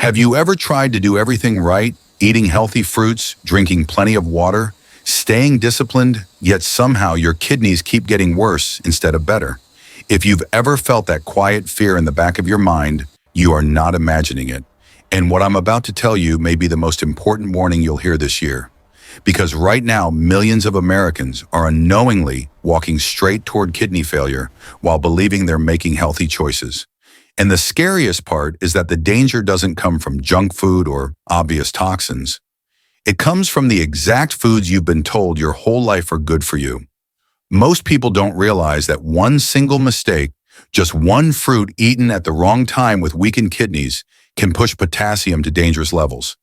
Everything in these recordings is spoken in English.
Have you ever tried to do everything right, eating healthy fruits, drinking plenty of water, staying disciplined, yet somehow your kidneys keep getting worse instead of better? If you've ever felt that quiet fear in the back of your mind, you are not imagining it. And what I'm about to tell you may be the most important warning you'll hear this year. Because right now, millions of Americans are unknowingly walking straight toward kidney failure while believing they're making healthy choices. And the scariest part is that the danger doesn't come from junk food or obvious toxins. It comes from the exact foods you've been told your whole life are good for you. Most people don't realize that one single mistake, just one fruit eaten at the wrong time with weakened kidneys, can push potassium to dangerous levels,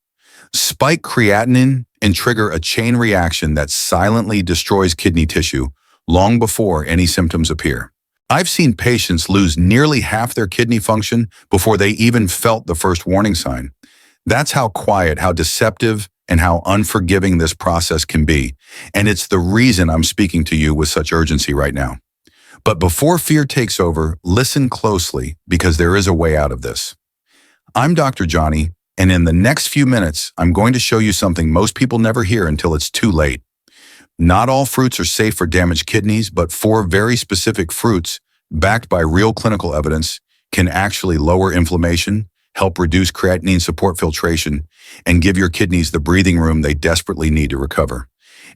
spike creatinine, and trigger a chain reaction that silently destroys kidney tissue long before any symptoms appear. I've seen patients lose nearly half their kidney function before they even felt the first warning sign. That's how quiet, how deceptive, and how unforgiving this process can be. And it's the reason I'm speaking to you with such urgency right now. But before fear takes over, listen closely because there is a way out of this. I'm Dr. Johnny, and in the next few minutes, I'm going to show you something most people never hear until it's too late. Not all fruits are safe for damaged kidneys, but 4 very specific fruits, backed by real clinical evidence, can actually lower inflammation, help reduce creatinine support filtration, and give your kidneys the breathing room they desperately need to recover.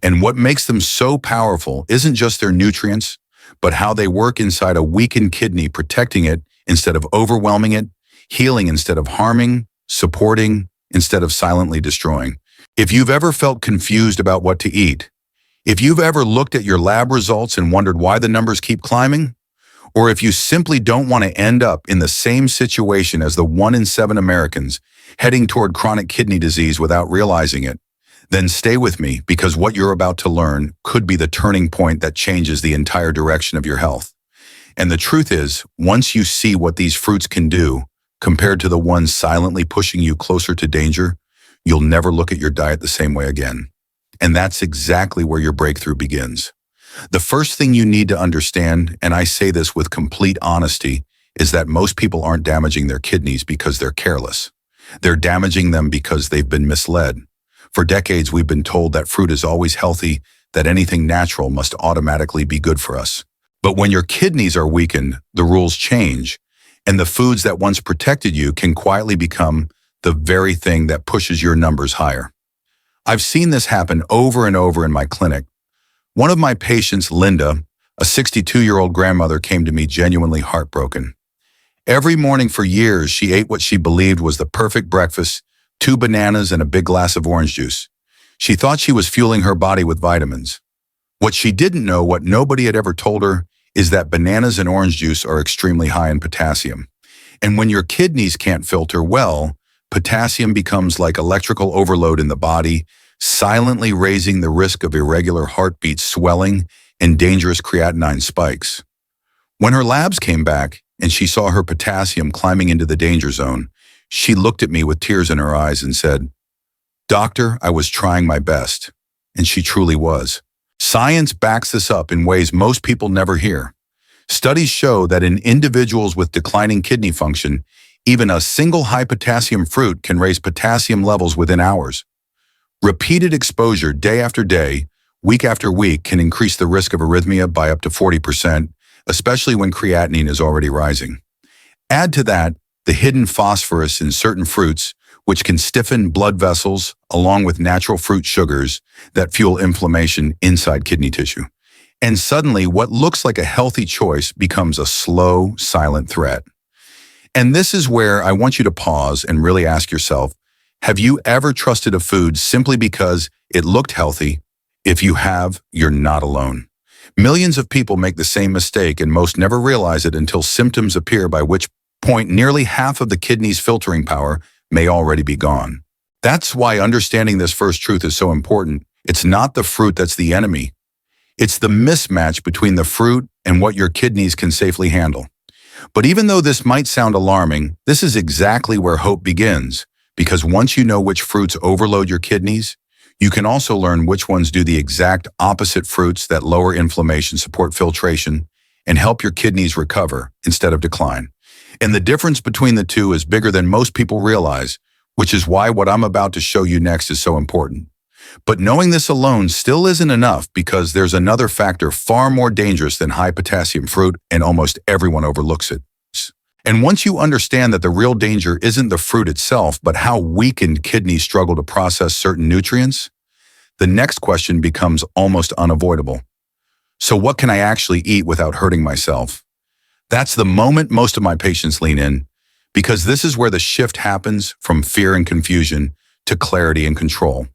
And what makes them so powerful isn't just their nutrients, but how they work inside a weakened kidney, protecting it instead of overwhelming it, healing instead of harming, supporting instead of silently destroying. If you've ever felt confused about what to eat, if you've ever looked at your lab results and wondered why the numbers keep climbing, or if you simply don't want to end up in the same situation as the 1 in 7 Americans heading toward chronic kidney disease without realizing it, then stay with me because what you're about to learn could be the turning point that changes the entire direction of your health. And the truth is, once you see what these fruits can do, compared to the ones silently pushing you closer to danger, you'll never look at your diet the same way again. And that's exactly where your breakthrough begins. The first thing you need to understand, and I say this with complete honesty, is that most people aren't damaging their kidneys because they're careless. They're damaging them because they've been misled. For decades, we've been told that fruit is always healthy, that anything natural must automatically be good for us. But when your kidneys are weakened, the rules change, and the foods that once protected you can quietly become the very thing that pushes your numbers higher. I've seen this happen over and over in my clinic. One of my patients, Linda, a 62-year-old grandmother, came to me genuinely heartbroken. Every morning for years, she ate what she believed was the perfect breakfast, 2 bananas and a big glass of orange juice. She thought she was fueling her body with vitamins. What she didn't know, what nobody had ever told her, is that bananas and orange juice are extremely high in potassium. And when your kidneys can't filter well, potassium becomes like electrical overload in the body, silently raising the risk of irregular heartbeat, swelling, and dangerous creatinine spikes. When her labs came back and she saw her potassium climbing into the danger zone, she looked at me with tears in her eyes and said, "Doctor, I was trying my best." And she truly was. Science backs this up in ways most people never hear. Studies show that in individuals with declining kidney function, even a single high potassium fruit can raise potassium levels within hours. Repeated exposure day after day, week after week, can increase the risk of arrhythmia by up to 40%, especially when creatinine is already rising. Add to that the hidden phosphorus in certain fruits, which can stiffen blood vessels, along with natural fruit sugars that fuel inflammation inside kidney tissue. And suddenly, what looks like a healthy choice becomes a slow, silent threat. And this is where I want you to pause and really ask yourself, have you ever trusted a food simply because it looked healthy? If you have, you're not alone. Millions of people make the same mistake, and most never realize it until symptoms appear, by which point nearly half of the kidney's filtering power may already be gone. That's why understanding this first truth is so important. It's not the fruit that's the enemy. It's the mismatch between the fruit and what your kidneys can safely handle. But even though this might sound alarming, this is exactly where hope begins, because once you know which fruits overload your kidneys, you can also learn which ones do the exact opposite, fruits that lower inflammation, support filtration, and help your kidneys recover instead of decline. And the difference between the two is bigger than most people realize. which is why what I'm about to show you next is so important. But knowing this alone still isn't enough because there's another factor far more dangerous than high potassium fruit, and almost everyone overlooks it. And once you understand that the real danger isn't the fruit itself, but how weakened kidneys struggle to process certain nutrients, the next question becomes almost unavoidable. So what can I actually eat without hurting myself? That's the moment most of my patients lean in, because this is where the shift happens from fear and confusion to clarity and control.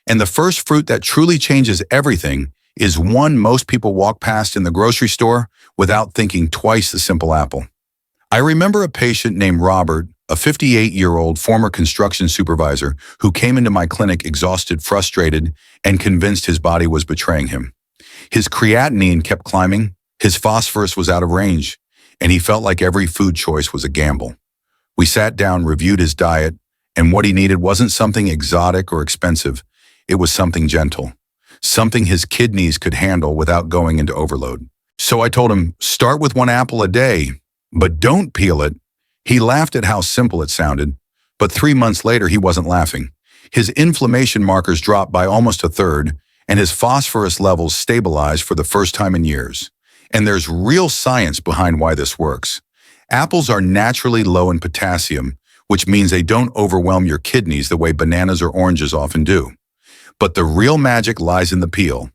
And the first fruit that truly changes everything is one most people walk past in the grocery store without thinking twice: the simple apple. I remember a patient named Robert, a 58-year-old former construction supervisor who came into my clinic exhausted, frustrated, and convinced his body was betraying him. His creatinine kept climbing, his phosphorus was out of range, and he felt like every food choice was a gamble. We sat down, reviewed his diet, and what he needed wasn't something exotic or expensive. It was something gentle, something his kidneys could handle without going into overload. So I told him, start with 1 apple a day, but don't peel it. He laughed at how simple it sounded, but 3 months later he wasn't laughing. His inflammation markers dropped by almost 1/3, and his phosphorus levels stabilized for the first time in years. And there's real science behind why this works. Apples are naturally low in potassium, which means they don't overwhelm your kidneys the way bananas or oranges often do. But the real magic lies in the peel.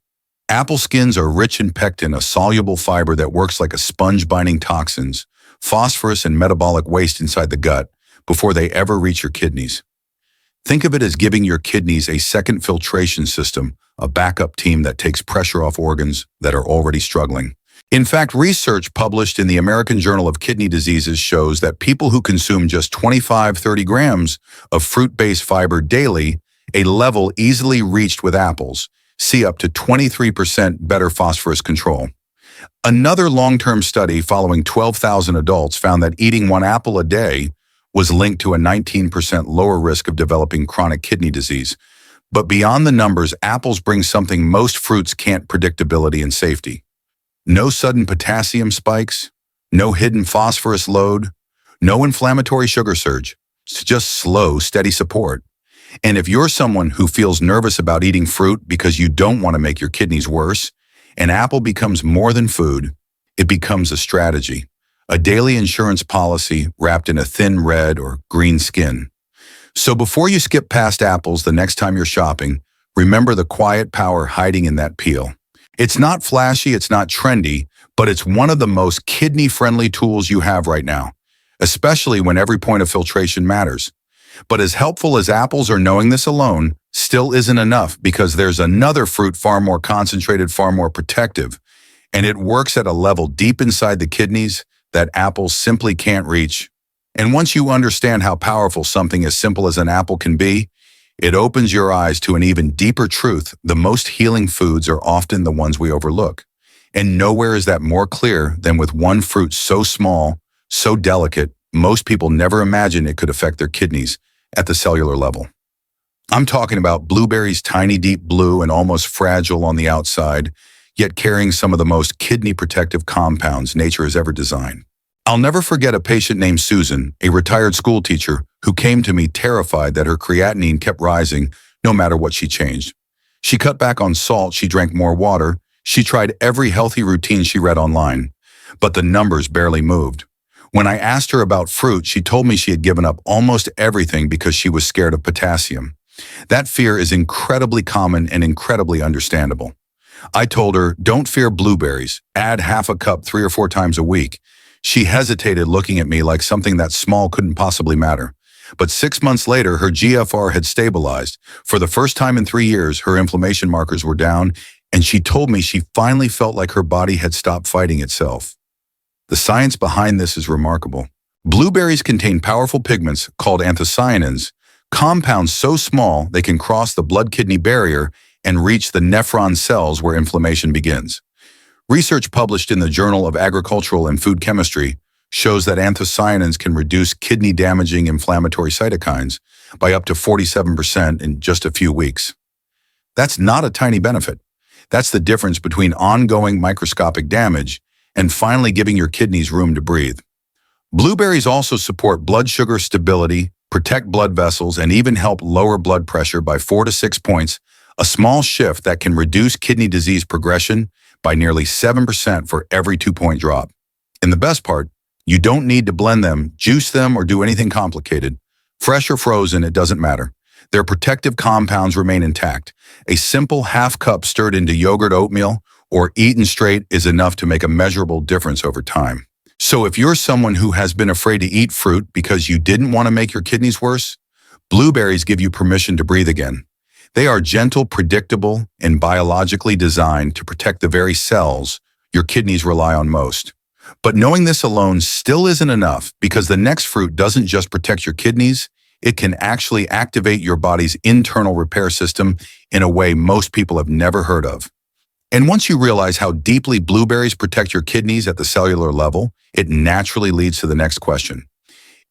Apple skins are rich in pectin, a soluble fiber that works like a sponge binding toxins, phosphorus, and metabolic waste inside the gut before they ever reach your kidneys. Think of it as giving your kidneys a second filtration system, a backup team that takes pressure off organs that are already struggling. In fact, research published in the American Journal of Kidney Diseases shows that people who consume just 25-30 grams of fruit-based fiber daily, a level easily reached with apples, see up to 23% better phosphorus control. Another long-term study following 12,000 adults found that eating 1 apple a day was linked to a 19% lower risk of developing chronic kidney disease. But beyond the numbers, apples bring something most fruits can't: predictability and safety. No sudden potassium spikes, no hidden phosphorus load, no inflammatory sugar surge. It's just slow, steady support. And if you're someone who feels nervous about eating fruit because you don't want to make your kidneys worse, an apple becomes more than food. It becomes a strategy, a daily insurance policy wrapped in a thin red or green skin. So before you skip past apples the next time you're shopping, remember the quiet power hiding in that peel. It's not flashy, it's not trendy, but it's one of the most kidney-friendly tools you have right now, especially when every point of filtration matters. But as helpful as apples are, knowing this alone still isn't enough, because there's another fruit far more concentrated, far more protective, and it works at a level deep inside the kidneys that apples simply can't reach. And once you understand how powerful something as simple as an apple can be, it opens your eyes to an even deeper truth: the most healing foods are often the ones we overlook. And nowhere is that more clear than with one fruit so small, so delicate, most people never imagine it could affect their kidneys at the cellular level. I'm talking about blueberries, tiny, deep blue, and almost fragile on the outside, yet carrying some of the most kidney protective compounds nature has ever designed. I'll never forget a patient named Susan, a retired school teacher, who came to me terrified that her creatinine kept rising no matter what she changed. She cut back on salt, she drank more water, she tried every healthy routine she read online, but the numbers barely moved. When I asked her about fruit, she told me she had given up almost everything because she was scared of potassium. That fear is incredibly common and incredibly understandable. I told her, don't fear blueberries, add half a cup 3 or 4 times a week. She hesitated, looking at me like something that small couldn't possibly matter. But 6 months later, her GFR had stabilized. For the first time in 3 years, her inflammation markers were down, and she told me she finally felt like her body had stopped fighting itself. The science behind this is remarkable. Blueberries contain powerful pigments called anthocyanins, compounds so small they can cross the blood-kidney barrier and reach the nephron cells where inflammation begins. Research published in the Journal of Agricultural and Food Chemistry shows that anthocyanins can reduce kidney-damaging inflammatory cytokines by up to 47% in just a few weeks. That's not a tiny benefit. That's the difference between ongoing microscopic damage and finally giving your kidneys room to breathe. Blueberries also support blood sugar stability, protect blood vessels, and even help lower blood pressure by 4 to 6 points, a small shift that can reduce kidney disease progression by nearly 7% for every 2-point drop. And the best part, you don't need to blend them, juice them, or do anything complicated. Fresh or frozen, it doesn't matter. Their protective compounds remain intact. A simple half cup stirred into yogurt, oatmeal, or eaten straight is enough to make a measurable difference over time. So if you're someone who has been afraid to eat fruit because you didn't want to make your kidneys worse, blueberries give you permission to breathe again. They are gentle, predictable, and biologically designed to protect the very cells your kidneys rely on most. But knowing this alone still isn't enough, because the next fruit doesn't just protect your kidneys, it can actually activate your body's internal repair system in a way most people have never heard of. And once you realize how deeply blueberries protect your kidneys at the cellular level, it naturally leads to the next question.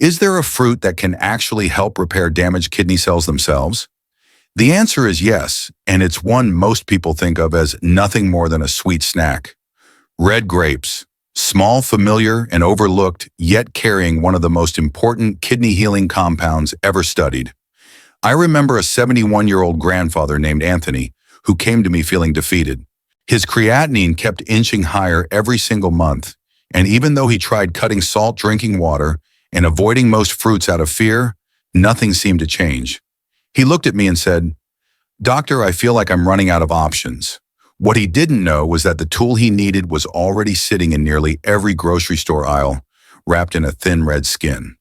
Is there a fruit that can actually help repair damaged kidney cells themselves? The answer is yes, and it's one most people think of as nothing more than a sweet snack. Red grapes. Small, familiar, and overlooked, yet carrying one of the most important kidney healing compounds ever studied. I remember a 71-year-old grandfather named Anthony who came to me feeling defeated. His creatinine kept inching higher every single month, and even though he tried cutting salt drinking water and avoiding most fruits out of fear, nothing seemed to change. He looked at me and said, "Doctor, I feel like I'm running out of options." What he didn't know was that the tool he needed was already sitting in nearly every grocery store aisle, wrapped in a thin red skin.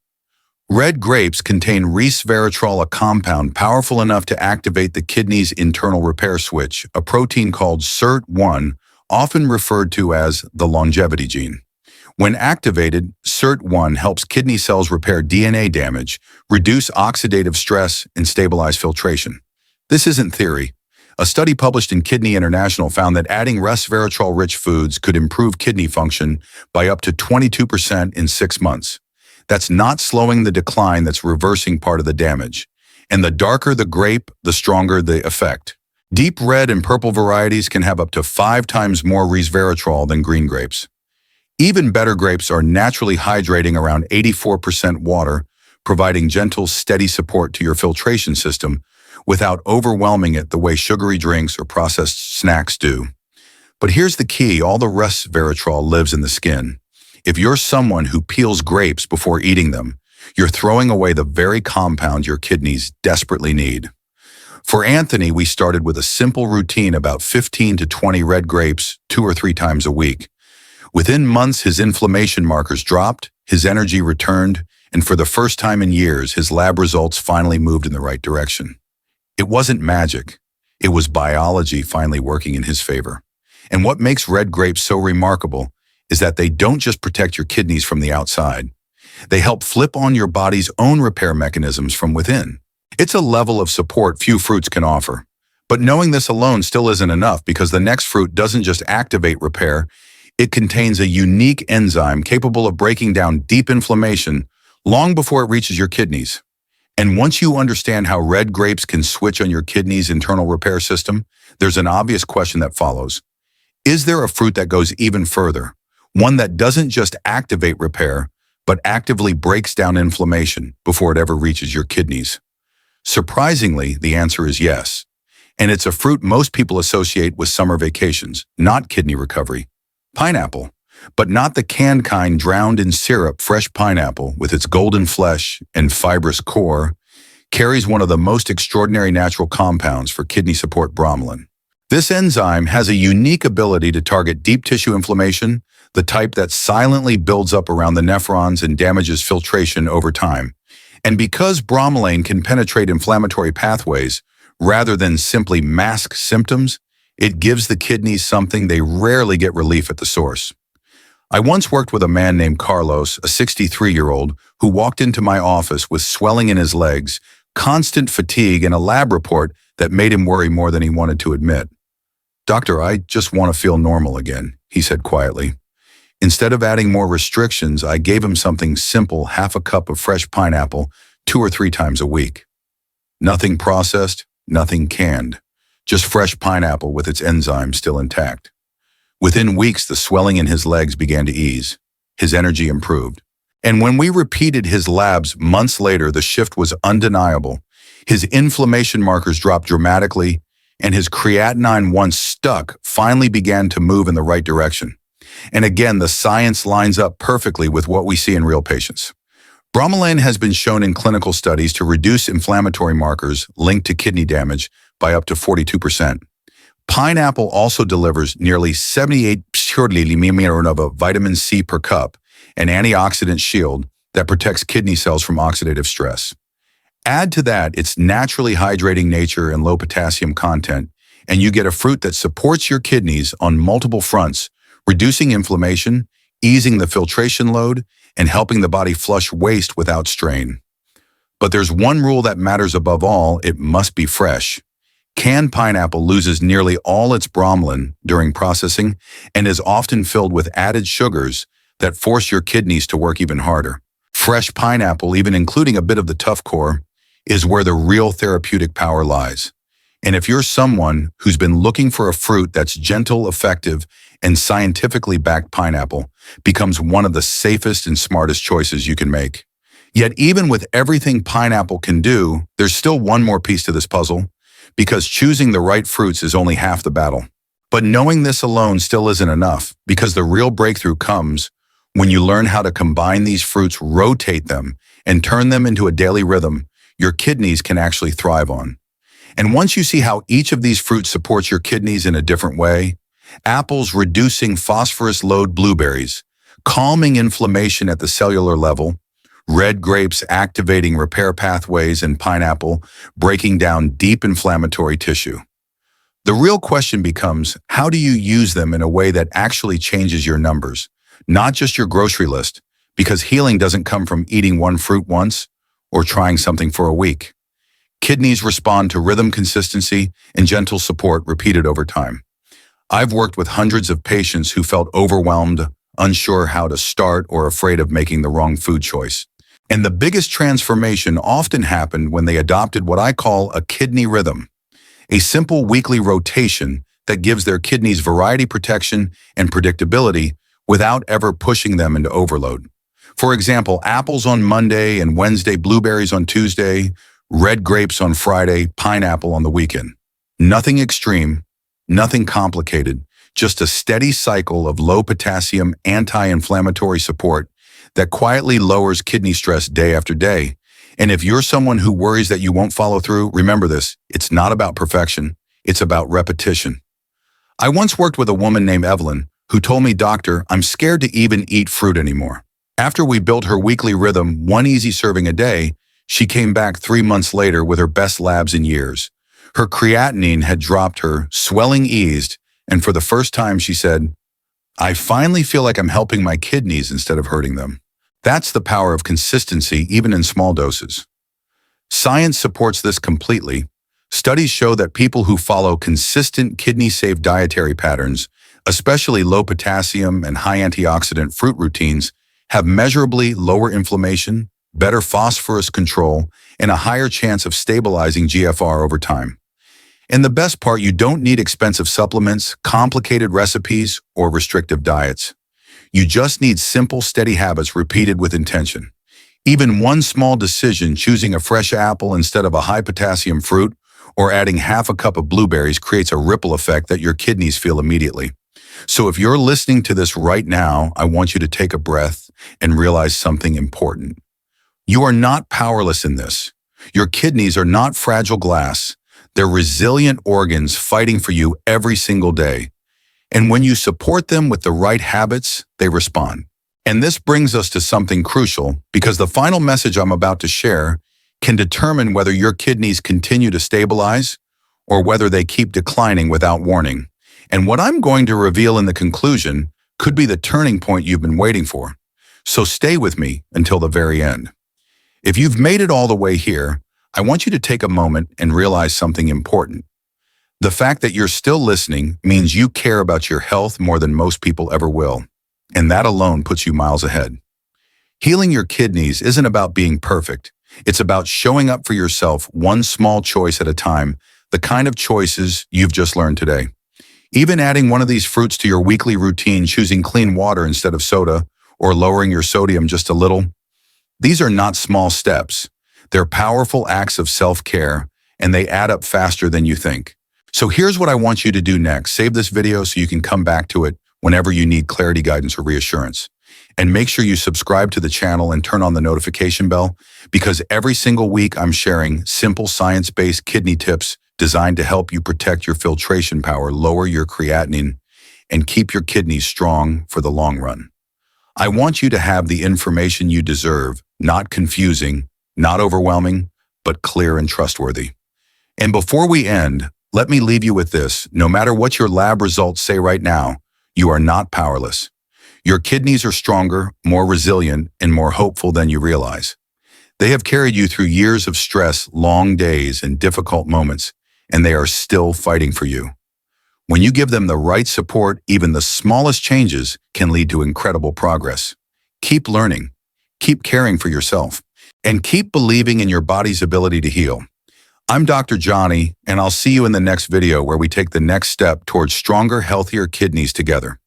Red grapes contain resveratrol, a compound powerful enough to activate the kidney's internal repair switch, a protein called SIRT1, often referred to as the longevity gene. When activated, SIRT1 helps kidney cells repair DNA damage, reduce oxidative stress, and stabilize filtration. This isn't theory. A study published in Kidney International found that adding resveratrol-rich foods could improve kidney function by up to 22% in 6 months. That's not slowing the decline, that's reversing part of the damage. And the darker the grape, the stronger the effect. Deep red and purple varieties can have up to 5 times more resveratrol than green grapes. Even better grapes are naturally hydrating, around 84% water, providing gentle, steady support to your filtration system without overwhelming it the way sugary drinks or processed snacks do. But here's the key, all the resveratrol lives in the skin. If you're someone who peels grapes before eating them, you're throwing away the very compound your kidneys desperately need. For Anthony, we started with a simple routine, about 15 to 20 red grapes 2 or 3 times a week. Within months, his inflammation markers dropped, his energy returned, and for the first time in years, his lab results finally moved in the right direction. It wasn't magic. It was biology finally working in his favor. And what makes red grapes so remarkable is that they don't just protect your kidneys from the outside. They help flip on your body's own repair mechanisms from within. It's a level of support few fruits can offer. But knowing this alone still isn't enough, because the next fruit doesn't just activate repair, it contains a unique enzyme capable of breaking down deep inflammation long before it reaches your kidneys. And once you understand how red grapes can switch on your kidney's internal repair system, there's an obvious question that follows. Is there a fruit that goes even further? One that doesn't just activate repair, but actively breaks down inflammation before it ever reaches your kidneys? Surprisingly, the answer is yes. And it's a fruit most people associate with summer vacations, not kidney recovery. Pineapple. But not the canned kind drowned in syrup. Fresh pineapple, with its golden flesh and fibrous core, carries one of the most extraordinary natural compounds for kidney support, bromelain. This enzyme has a unique ability to target deep tissue inflammation, the type that silently builds up around the nephrons and damages filtration over time. And because bromelain can penetrate inflammatory pathways rather than simply mask symptoms, it gives the kidneys something they rarely get: relief at the source. I once worked with a man named Carlos, a 63-year-old, who walked into my office with swelling in his legs, constant fatigue, and a lab report that made him worry more than he wanted to admit. "Doctor, I just want to feel normal again," he said quietly. Instead of adding more restrictions, I gave him something simple: half a cup of fresh pineapple 2 or 3 times a week. Nothing processed, nothing canned, just fresh pineapple with its enzymes still intact. Within weeks, the swelling in his legs began to ease. His energy improved. And when we repeated his labs months later, the shift was undeniable. His inflammation markers dropped dramatically, and his creatinine, once stuck, finally began to move in the right direction. And again, the science lines up perfectly with what we see in real patients. Bromelain has been shown in clinical studies to reduce inflammatory markers linked to kidney damage by up to 42%. Pineapple also delivers nearly 78 milliliters of vitamin C per cup, an antioxidant shield that protects kidney cells from oxidative stress. Add to that its naturally hydrating nature and low potassium content, and you get a fruit that supports your kidneys on multiple fronts, reducing inflammation, easing the filtration load, and helping the body flush waste without strain. But there's one rule that matters above all: it must be fresh. Canned pineapple loses nearly all its bromelain during processing and is often filled with added sugars that force your kidneys to work even harder. Fresh pineapple, even including a bit of the tough core, is where the real therapeutic power lies. And if you're someone who's been looking for a fruit that's gentle, effective, and scientifically backed, pineapple becomes one of the safest and smartest choices you can make. Yet even with everything pineapple can do, there's still one more piece to this puzzle, because choosing the right fruits is only half the battle. But knowing this alone still isn't enough, because the real breakthrough comes when you learn how to combine these fruits, rotate them, and turn them into a daily rhythm your kidneys can actually thrive on. And once you see how each of these fruits supports your kidneys in a different way, apples reducing phosphorus load, blueberries calming inflammation at the cellular level, red grapes activating repair pathways, and pineapple breaking down deep inflammatory tissue. The real question becomes, how do you use them in a way that actually changes your numbers, not just your grocery list? Because healing doesn't come from eating one fruit once or trying something for a week. Kidneys respond to rhythm, consistency, and gentle support repeated over time. I've worked with hundreds of patients who felt overwhelmed, unsure how to start, or afraid of making the wrong food choice. And the biggest transformation often happened when they adopted what I call a kidney rhythm, a simple weekly rotation that gives their kidneys variety, protection, and predictability without ever pushing them into overload. For example, apples on Monday and Wednesday, blueberries on Tuesday, red grapes on Friday, pineapple on the weekend. Nothing extreme, nothing complicated, just a steady cycle of low potassium, anti-inflammatory support that quietly lowers kidney stress day after day. And if you're someone who worries that you won't follow through, remember this: it's not about perfection, it's about repetition. I once worked with a woman named Evelyn who told me, "Doctor, I'm scared to even eat fruit anymore." After we built her weekly rhythm, one easy serving a day, she came back 3 months later with her best labs in years. Her creatinine had dropped, her swelling eased, and for the first time she said, "I finally feel like I'm helping my kidneys instead of hurting them." That's the power of consistency, even in small doses. Science supports this completely. Studies show that people who follow consistent kidney-safe dietary patterns, especially low potassium and high antioxidant fruit routines, have measurably lower inflammation, better phosphorus control, and a higher chance of stabilizing GFR over time. And the best part, you don't need expensive supplements, complicated recipes, or restrictive diets. You just need simple, steady habits repeated with intention. Even one small decision, choosing a fresh apple instead of a high-potassium fruit, or adding half a cup of blueberries, creates a ripple effect that your kidneys feel immediately. So if you're listening to this right now, I want you to take a breath and realize something important. You are not powerless in this. Your kidneys are not fragile glass. They're resilient organs fighting for you every single day. And when you support them with the right habits, they respond. And this brings us to something crucial, because the final message I'm about to share can determine whether your kidneys continue to stabilize or whether they keep declining without warning. And what I'm going to reveal in the conclusion could be the turning point you've been waiting for. So stay with me until the very end. If you've made it all the way here, I want you to take a moment and realize something important. The fact that you're still listening means you care about your health more than most people ever will, and that alone puts you miles ahead. Healing your kidneys isn't about being perfect. It's about showing up for yourself one small choice at a time, the kind of choices you've just learned today. Even adding one of these fruits to your weekly routine, choosing clean water instead of soda, or lowering your sodium just a little. These are not small steps. They're powerful acts of self-care, and they add up faster than you think. So here's what I want you to do next. Save this video so you can come back to it whenever you need clarity, guidance, or reassurance. And make sure you subscribe to the channel and turn on the notification bell, because every single week I'm sharing simple science-based kidney tips designed to help you protect your filtration power, lower your creatinine, and keep your kidneys strong for the long run. I want you to have the information you deserve, not confusing, not overwhelming, but clear and trustworthy. And before we end, let me leave you with this. No matter what your lab results say right now, you are not powerless. Your kidneys are stronger, more resilient, and more hopeful than you realize. They have carried you through years of stress, long days, and difficult moments, and they are still fighting for you. When you give them the right support, even the smallest changes can lead to incredible progress. Keep learning, keep caring for yourself, and keep believing in your body's ability to heal. I'm Dr. Johnny, and I'll see you in the next video where we take the next step towards stronger, healthier kidneys together.